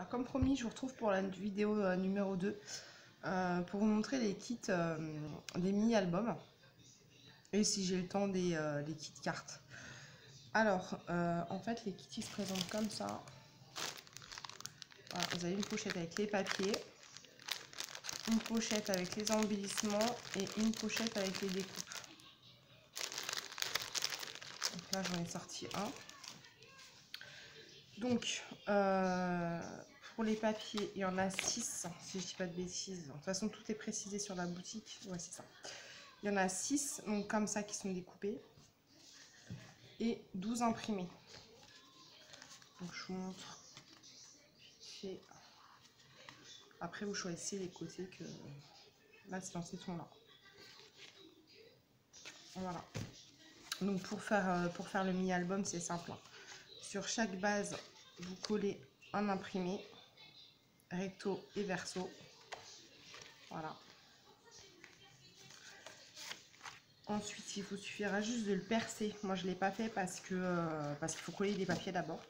comme promis, je vous retrouve pour la vidéo numéro 2 pour vous montrer les kits des mini-albums et si j'ai le temps des kits cartes. Alors, en fait, les kits ils se présentent comme ça. Voilà, vous avez une pochette avec les papiers, une pochette avec les embellissements et une pochette avec les découpes. Donc là, j'en ai sorti un. Donc, pour les papiers, il y en a 6, si je dis pas de bêtises. De toute façon, tout est précisé sur la boutique. Ouais, c'est ça. Il y en a 6, donc comme ça, qui sont découpés. Et 12 imprimés. Donc, je vous montre. Après, vous choisissez les côtés que... Là, c'est dans ces tons-là. Voilà. Donc, pour faire le mini-album, c'est simple. Sur chaque base, vous collez un imprimé, recto et verso. Voilà. Ensuite, il vous suffira juste de le percer. Moi, je ne l'ai pas fait parce qu'il faut coller des papiers d'abord.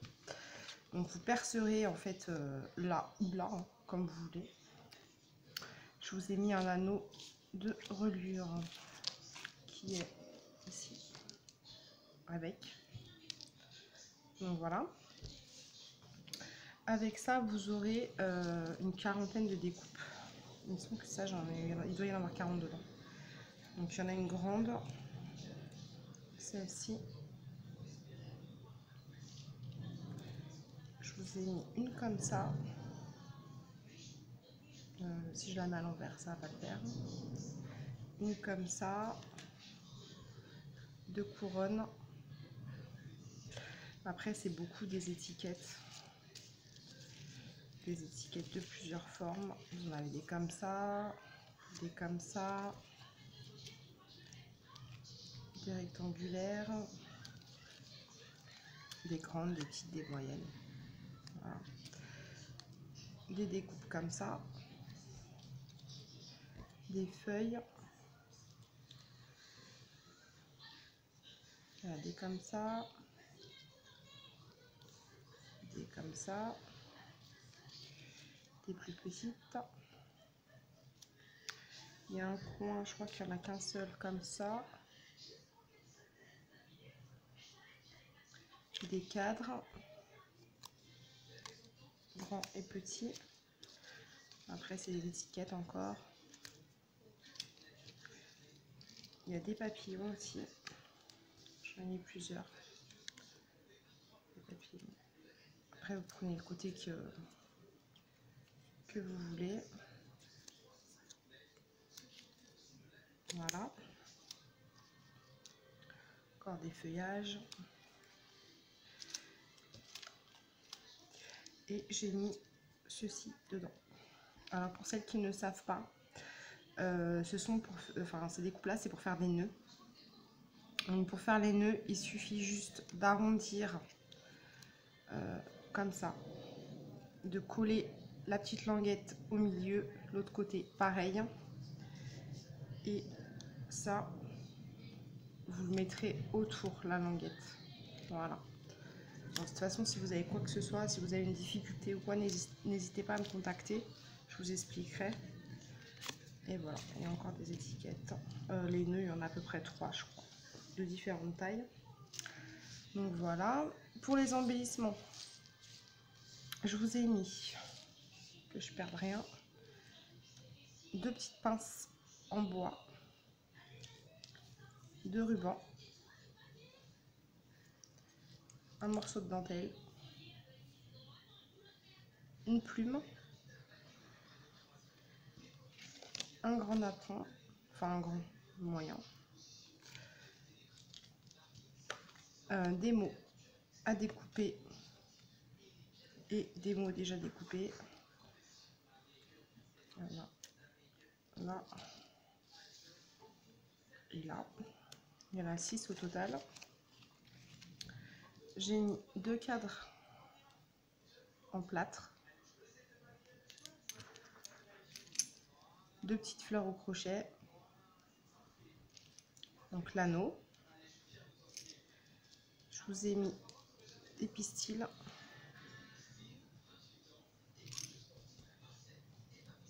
Donc, vous percerez en fait là ou là, hein, comme vous voulez. Je vous ai mis un anneau de reliure qui est ici avec. Donc voilà. Avec ça, vous aurez une quarantaine de découpes. Il me semble que ça, il doit y en avoir 40 dedans. Donc il y en a une grande, celle-ci. Je vous ai mis une comme ça. Si je la mets à l'envers, ça va pas le faire. Une comme ça. 2 couronnes. Après, c'est beaucoup des étiquettes. Des étiquettes de plusieurs formes. Vous en avez des comme ça, des comme ça, des rectangulaires, des grandes, des petites, des moyennes. Voilà. Des découpes comme ça, des feuilles, voilà, des comme ça, des comme ça, des plus petites. Il y a un coin, je crois qu'il n'y en a qu'un seul comme ça. Des cadres, grands et petits. Après, c'est des étiquettes encore. Il y a des papillons aussi. J'en ai mis plusieurs. Des papillons. Après, vous prenez le côté que vous voulez. Voilà. Encore des feuillages. Et j'ai mis ceci dedans. Alors pour celles qui ne savent pas, ces découpes-là, c'est pour faire des nœuds. Donc pour faire les nœuds, il suffit juste d'arrondir comme ça, de coller la petite languette au milieu, l'autre côté pareil. Et ça, vous le mettrez autour la languette. Voilà. Donc, de toute façon, si vous avez quoi que ce soit, si vous avez une difficulté ou quoi, n'hésitez pas à me contacter. Je vous expliquerai. Et voilà, il y a encore des étiquettes. Les nœuds, il y en a à peu près 3, je crois, de différentes tailles. Donc voilà. Pour les embellissements, je vous ai mis, que je ne perde rien, 2 petites pinces en bois, 2 rubans, un morceau de dentelle, une plume, un grand napperon, enfin un grand moyen, des mots à découper et des mots déjà découpés. Voilà. Là et là. Il y en a 6 au total. J'ai mis 2 cadres en plâtre, 2 petites fleurs au crochet, donc l'anneau. Je vous ai mis des pistils,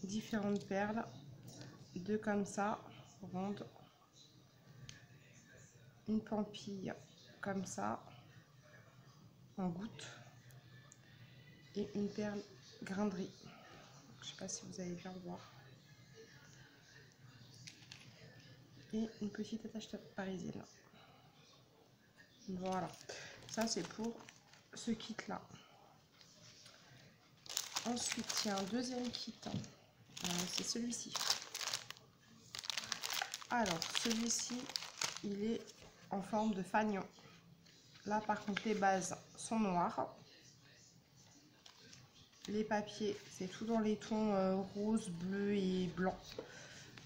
différentes perles, 2 comme ça, rondes, une pampille comme ça, en goutte, et une perle grain de riz. Je sais pas si vous allez bien voir. Et une petite attache parisienne. Voilà, ça c'est pour ce kit là. Ensuite il y a un deuxième kit, c'est celui-ci. Alors celui-ci il est en forme de fanion. Là par contre les bases sont noires, les papiers c'est tout dans les tons rose, bleu et blanc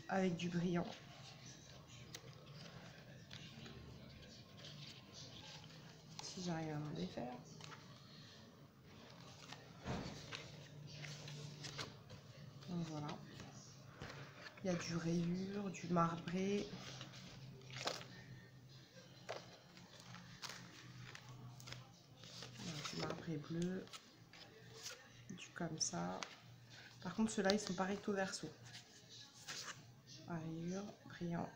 avec du brillant. Si j'arrive à m'en défaire. Donc voilà. Il y a du rayure, du marbré. Du marbré bleu. Du comme ça. Par contre ceux-là ils sont pas recto verso. Rayure, brillant.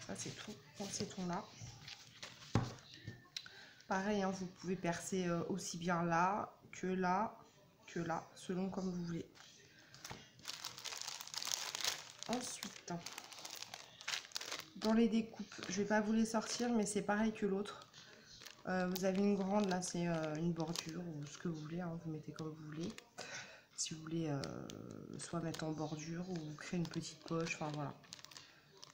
Ça c'est tout dans ces tons-là. Pareil, hein, vous pouvez percer aussi bien là, selon comme vous voulez. Ensuite, dans les découpes, je vais pas vous les sortir, mais c'est pareil que l'autre. Vous avez une grande, là c'est une bordure, ou ce que vous voulez, hein, vous mettez comme vous voulez. Si vous voulez soit mettre en bordure, ou créer une petite poche, enfin voilà.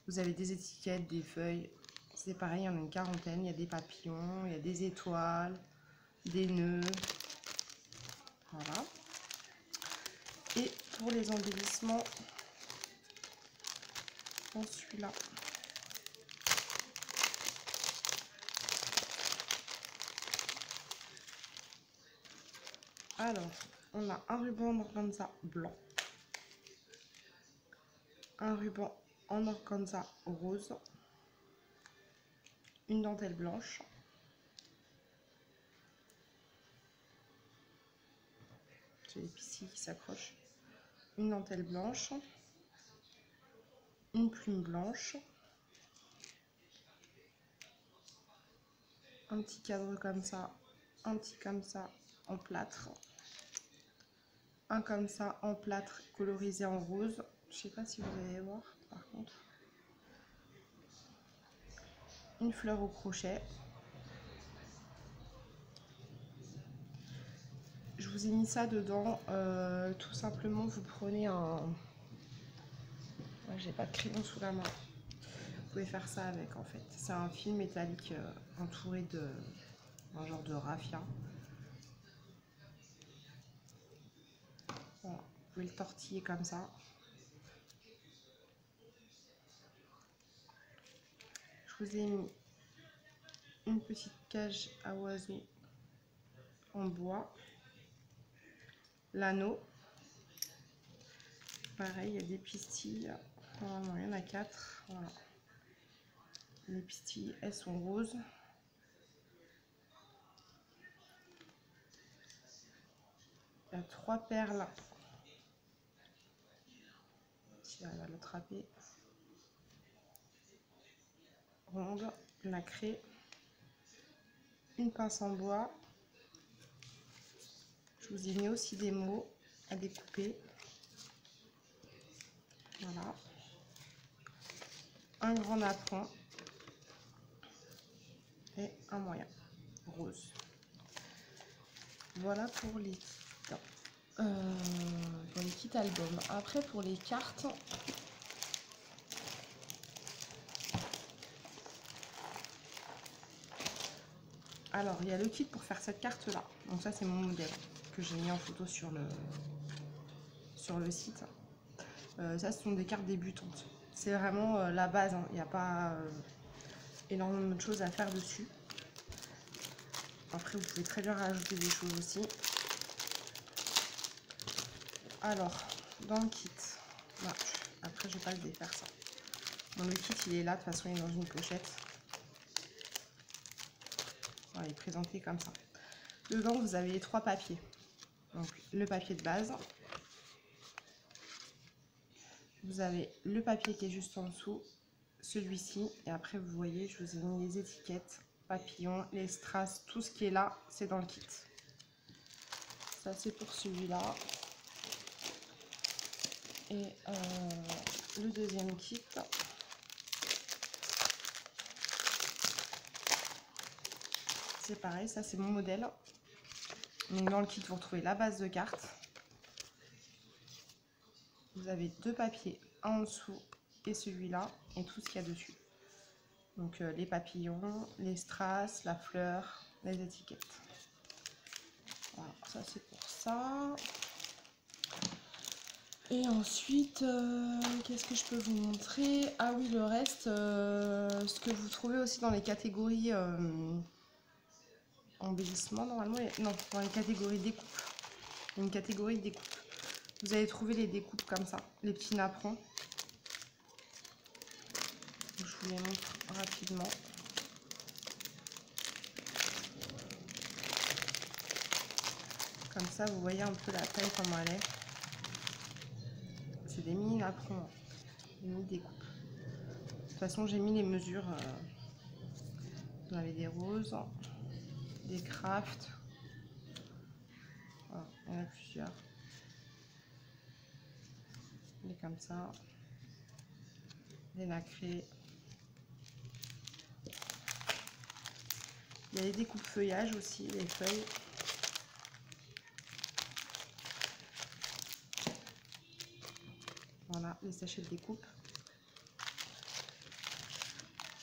Vous avez des étiquettes, des feuilles. C'est pareil, il y en a une quarantaine, il y a des papillons, il y a des étoiles, des nœuds. Voilà. Et pour les embellissements, on celui-là. Alors, on a un ruban en organza blanc, un ruban en organza rose, une dentelle blanche, j'ai les pistilles qui s'accrochent, une dentelle blanche, une plume blanche, un petit cadre comme ça, un petit comme ça en plâtre, un comme ça en plâtre colorisé en rose. Je sais pas si vous allez voir par contre. Une fleur au crochet. Je vous ai mis ça dedans, tout simplement vous prenez un... J'ai pas de crayon sous la main. Vous pouvez faire ça avec en fait. C'est un fil métallique entouré de un genre de raffia. Voilà. Vous pouvez le tortiller comme ça. Je vous ai mis une petite cage à oiseaux en bois. L'anneau. Pareil, il y a des pistilles. Normalement, il y en a 4. Voilà. Les pistilles, elles sont roses. Il y a 3 perles. Si j'arrive à l'attraper. Ronde, nacrée. Une pince en bois. Je vous ai mis aussi des mots à découper. Voilà. Un grand apron et un moyen rose. Voilà pour les kits albums. Après pour les cartes, alors il y a le kit pour faire cette carte là. Donc ça c'est mon modèle que j'ai mis en photo sur le site. Ça ce sont des cartes débutantes. C'est vraiment la base, hein. Il n'y a pas énormément de choses à faire dessus. Après vous pouvez très bien rajouter des choses aussi. Alors dans le kit, non, après je vais pas le défaire ça. Dans le kit il est là, de toute façon il est dans une pochette. Voilà, il est présenté comme ça. Dedans vous avez les 3 papiers. Donc le papier de base, vous avez le papier qui est juste en dessous, celui-ci, et après vous voyez, je vous ai mis les étiquettes, papillons, les strass, tout ce qui est là, c'est dans le kit. Ça c'est pour celui-là. Et le deuxième kit, c'est pareil, ça c'est mon modèle. Donc dans le kit, vous retrouvez la base de carte. Vous avez deux papiers, un en dessous et celui-là, et tout ce qu'il y a dessus. Donc les papillons, les strass, la fleur, les étiquettes. Voilà, ça c'est pour ça. Et ensuite, qu'est-ce que je peux vous montrer? Ah oui, le reste, ce que vous trouvez aussi dans les catégories embellissement, normalement, non, dans les catégories découpe. Une catégorie découpe. Vous allez trouver les découpes comme ça, les petits napperons. Je vous les montre rapidement. Comme ça, vous voyez un peu la taille, comment elle est. C'est des mini napperons, des mini découpes. De toute façon, j'ai mis les mesures. Vous avez des roses, des crafts. Voilà, il y en a plusieurs. Des comme ça. Des nacrés. Il y a les découpes feuillage aussi, les feuilles. Voilà, les sachets de découpe.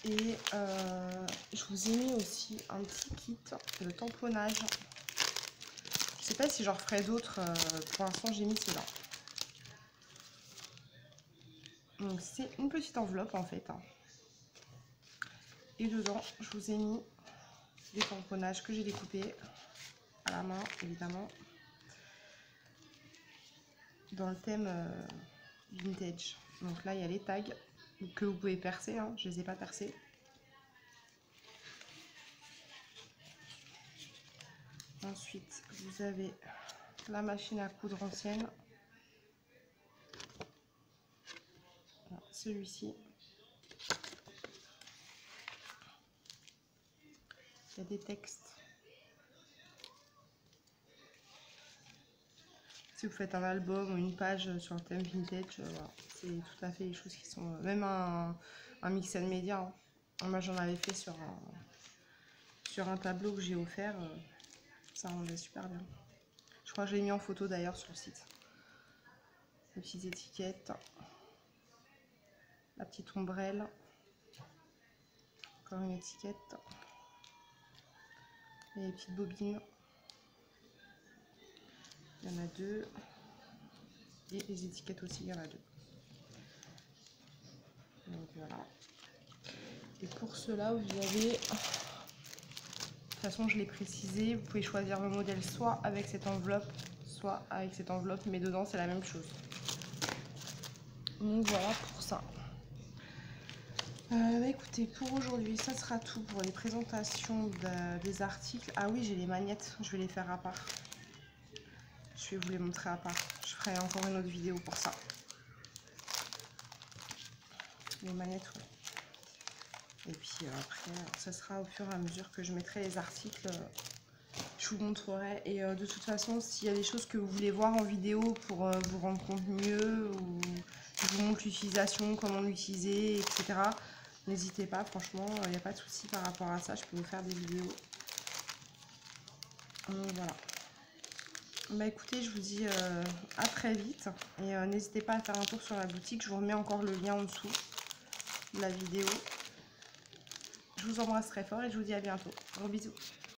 Et je vous ai mis aussi un petit kit de tamponnage. Je sais pas si j'en referai d'autres. Pour l'instant, j'ai mis ceux-là. Donc, c'est une petite enveloppe en fait. Et dedans, je vous ai mis des tamponnages que j'ai découpés à la main, évidemment. Dans le thème vintage. Donc là, il y a les tags que vous pouvez percer. Hein. Je les ai pas percés. Ensuite, vous avez la machine à coudre ancienne. Celui-ci. Il y a des textes. Si vous faites un album ou une page sur le thème vintage, voilà. C'est tout à fait des choses qui sont... même un mix and media. Hein. Moi, j'en avais fait sur un tableau que j'ai offert. Ça rendait super bien. Je crois que je l'ai mis en photo d'ailleurs sur le site. Les petites étiquettes. La petite ombrelle. Encore une étiquette. Et les petites bobines. Il y en a deux. Et les étiquettes aussi, il y en a deux. Donc voilà. Et pour cela, vous avez... De toute façon, je l'ai précisé. Vous pouvez choisir le modèle soit avec cette enveloppe, soit avec cette enveloppe. Mais dedans, c'est la même chose. Donc voilà pour ça. Écoutez, pour aujourd'hui, ça sera tout pour les présentations des articles. Ah oui, j'ai les magnettes. Je vais les faire à part. Je vais vous les montrer à part. Je ferai encore une autre vidéo pour ça. Les magnettes, ouais. Et puis après, ça sera au fur et à mesure que je mettrai les articles. Je vous montrerai. Et de toute façon, s'il y a des choses que vous voulez voir en vidéo pour vous rendre compte mieux, ou je vous montre l'utilisation, comment l'utiliser, etc. N'hésitez pas, franchement, il n'y a pas de souci par rapport à ça. Je peux vous faire des vidéos. Donc voilà. Bah écoutez, je vous dis à très vite. Et n'hésitez pas à faire un tour sur la boutique. Je vous remets encore le lien en dessous de la vidéo. Je vous embrasse très fort et je vous dis à bientôt. Gros bisous.